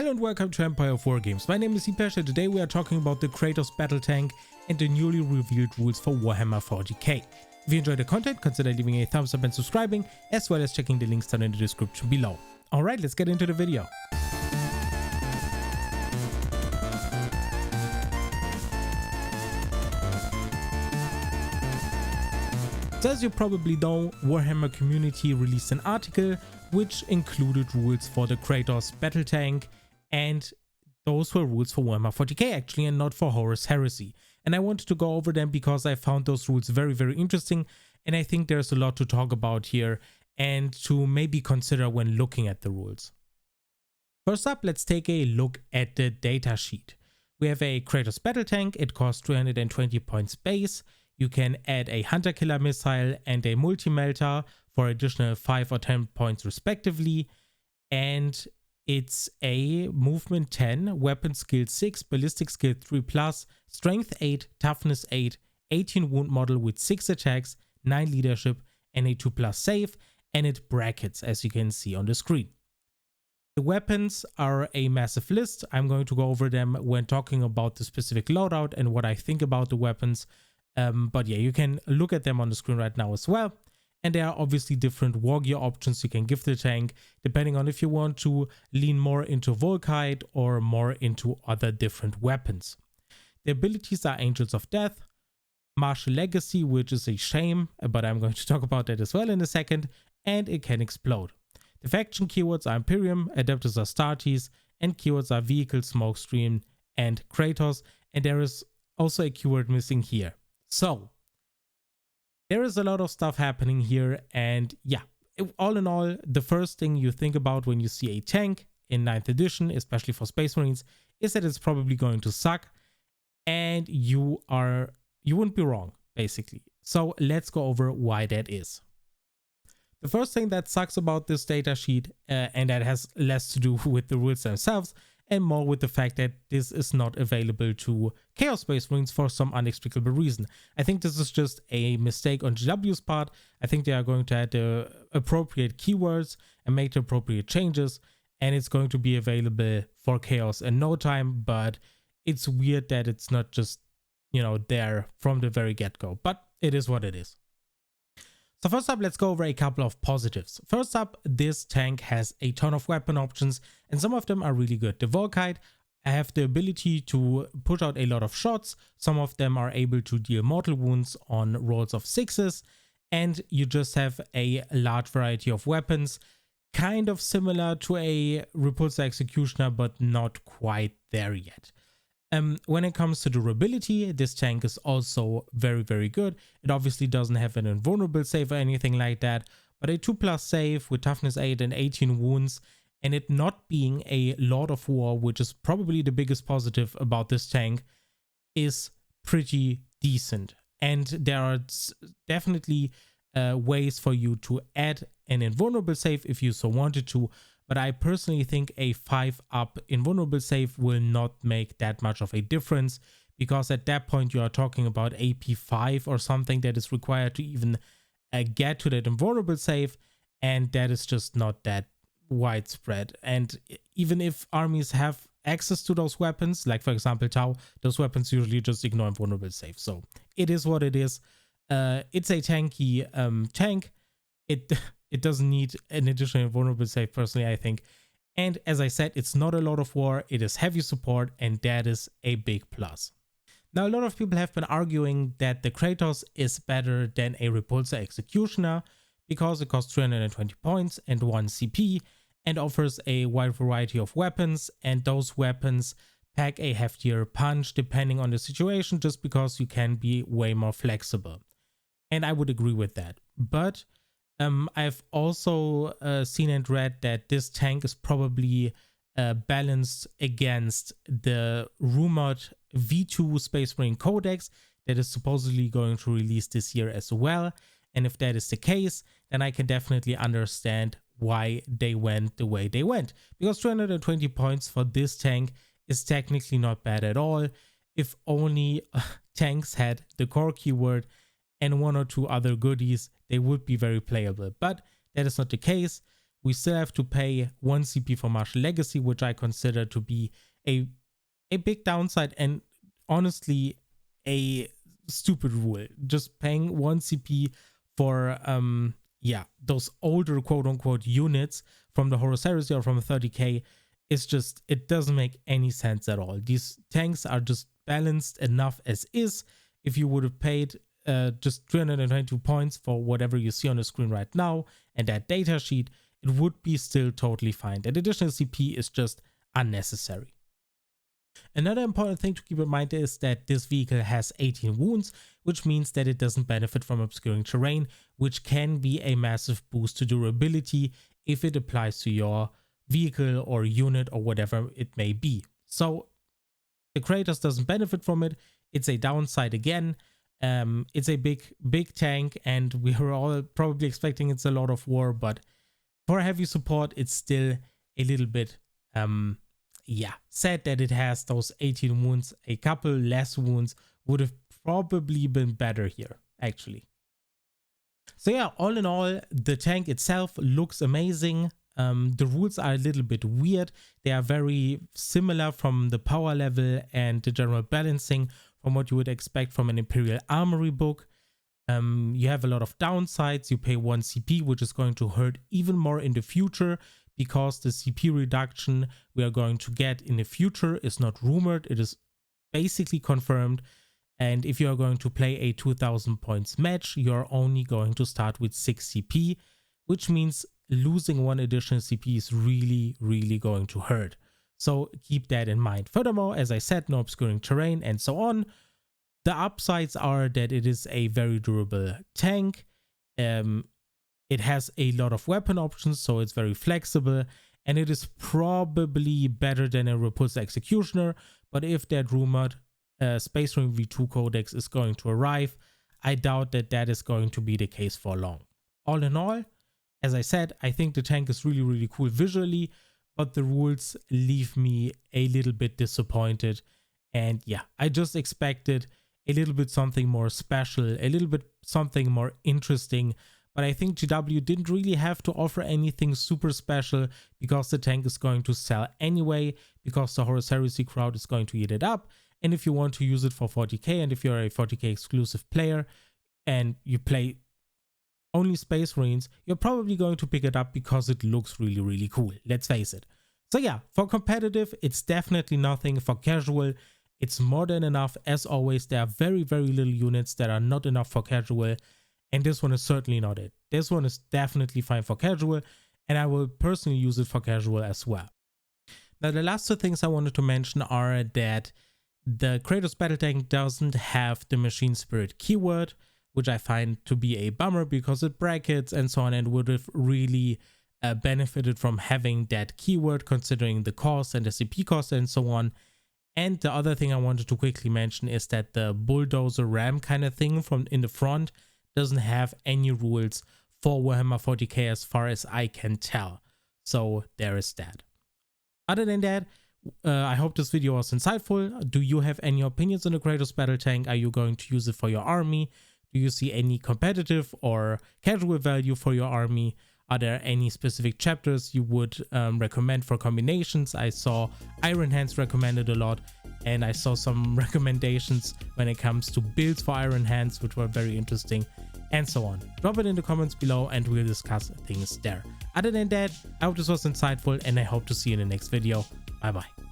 Hello and welcome to Empire of Wargames. My name is Senpai and today we are talking about the Kratos battle tank and the newly revealed rules for Warhammer 40K. If you enjoyed the content, consider leaving a thumbs up and subscribing, as well as checking the links down in the description below. Alright, let's get into the video. So as you probably know, Warhammer community released an article which included rules for the Kratos battle tank, and those were rules for Warhammer 40K actually, and not for Horus Heresy. And I wanted to go over them because I found those rules very interesting, and I think there's a lot to talk about here and to maybe consider when looking at the rules. First up, let's take a look at the data sheet. We have a Kratos battle tank. It costs 320 points base. You can add a hunter killer missile and a multi-melter for additional 5 or 10 points respectively, and it's a movement 10, weapon skill 6, ballistic skill 3+, strength 8, toughness 8, 18 wound model with 6 attacks, 9 leadership, and a 2+ save, and it brackets as you can see on the screen. The weapons are a massive list. I'm going to go over them when talking about the specific loadout and what I think about the weapons. But yeah, you can look at them on the screen right now as well. And there are obviously different war gear options you can give the tank, depending on if you want to lean more into Volkite or more into other different weapons. The abilities are Angels of Death, Martial Legacy, which is a shame, but I'm going to talk about that as well in a second, and it can explode. The faction keywords are Imperium, Adeptus Astartes, and keywords are Vehicle, Smokescreen, and Kratos, and there is also a keyword missing here. So, there is a lot of stuff happening here, and yeah, all in all, the first thing you think about when you see a tank in 9th edition, especially for Space Marines, is that it's probably going to suck, and you wouldn't be wrong, basically. So let's go over why that is. The first thing that sucks about this data sheet, and that has less to do with the rules themselves, and more with the fact that this is not available to Chaos Space Marines for some inexplicable reason. I think this is just a mistake on GW's part. I think they are going to add the appropriate keywords and make the appropriate changes, and it's going to be available for Chaos in no time, but it's weird that it's not just, you know, there from the very get-go, but it is what it is. So first up, let's go over a couple of positives. First up, this tank has a ton of weapon options, and some of them are really good. The Volkite have the ability to put out a lot of shots. Some of them are able to deal mortal wounds on rolls of 6s, and you just have a large variety of weapons, kind of similar to a Repulsor Executioner, but not quite there yet. When it comes to durability, this tank is also very good. It obviously doesn't have an invulnerable save or anything like that, but a 2+ save with toughness 8 and 18 wounds, and it not being a Lord of War, which is probably the biggest positive about this tank, is pretty decent. And there are definitely ways for you to add an invulnerable save if you so wanted to, but I personally think a 5+ invulnerable save will not make that much of a difference, because at that point you are talking about AP 5 or something that is required to even get to that invulnerable save, and that is just not that widespread. And even if armies have access to those weapons, like for example Tau, those weapons usually just ignore invulnerable save. So it is what it is. It's a tanky tank. It doesn't need an additional invulnerable save, personally, I think. And as I said, it's not a Lord of War, it is heavy support, and that is a big plus. Now, a lot of people have been arguing that the Kratos is better than a Repulsor Executioner because it costs 320 points and 1 CP and offers a wide variety of weapons, and those weapons pack a heftier punch depending on the situation, just because you can be way more flexible. And I would agree with that. But I've also seen and read that this tank is probably balanced against the rumored V2 Space Marine Codex that is supposedly going to release this year as well. And if that is the case, then I can definitely understand why they went the way they went. Because 220 points for this tank is technically not bad at all. If only tanks had the core keyword and 1 or 2 other goodies, they would be very playable. But that is not the case. We still have to pay 1 CP for Martial Legacy, which I consider to be a big downside and honestly a stupid rule. Just paying 1 CP for those older quote-unquote units from the Horus Heresy or from 30k is just, it doesn't make any sense at all. These tanks are just balanced enough as is. If you would have paid just 322 points for whatever you see on the screen right now and that data sheet, it would be still totally fine. That additional CP is just unnecessary. Another important thing to keep in mind is that this vehicle has 18 wounds, which means that it doesn't benefit from obscuring terrain, which can be a massive boost to durability if it applies to your vehicle or unit or whatever it may be. So the Kratos doesn't benefit from it. It's a downside again. It's a big tank, and we were all probably expecting it's a lot of war, but for heavy support, it's still a little bit sad that it has those 18 wounds. A couple less wounds would have probably been better here, actually. So yeah, all in all, the tank itself looks amazing. The rules are a little bit weird. They are very similar from the power level and the general balancing from what you would expect from an Imperial Armory book. You have a lot of downsides. You pay 1 CP, which is going to hurt even more in the future, because the CP reduction we are going to get in the future is not rumored. It is basically confirmed. And if you are going to play a 2000 points match, you're only going to start with 6 CP, which means losing 1 additional CP is really going to hurt. So keep that in mind. Furthermore, as I said, no obscuring terrain and so on. The upsides are that it is a very durable tank. It has a lot of weapon options, so it's very flexible, and it is probably better than a Repulsor Executioner. But if that rumored Space Marine V2 Codex is going to arrive, I doubt that that is going to be the case for long. All in all, as I said, I think the tank is really cool visually, but the rules leave me a little bit disappointed. And yeah, I just expected a little bit something more special, a little bit something more interesting. But I think GW didn't really have to offer anything super special, because the tank is going to sell anyway, because the Horus Heresy crowd is going to eat it up. And if you want to use it for 40k, and if you're a 40k exclusive player and you play only Space Marines, you're probably going to pick it up because it looks really cool. Let's face it. So yeah, for competitive, it's definitely nothing. For casual, it's more than enough. As always, there are very little units that are not enough for casual. And this one is certainly not it. This one is definitely fine for casual, and I will personally use it for casual as well. Now, the last 2 things I wanted to mention are that the Kratos Battle Tank doesn't have the Machine Spirit keyword, which I find to be a bummer, because it brackets and so on, and would have really benefited from having that keyword, considering the cost and the CP cost and so on. And the other thing I wanted to quickly mention is that the bulldozer ram kind of thing from in the front doesn't have any rules for Warhammer 40k as far as I can tell. So there is that. Other than that, I hope this video was insightful. Do you have any opinions on the Kratos Battle Tank? Are you going to use it for your army? Do you see any competitive or casual value for your army? Are there any specific chapters you would recommend for combinations? I saw Iron Hands recommended a lot, and I saw some recommendations when it comes to builds for Iron Hands, which were very interesting, and so on. Drop it in the comments below and we'll discuss things there. Other than that, I hope this was insightful, and I hope to see you in the next video. Bye bye.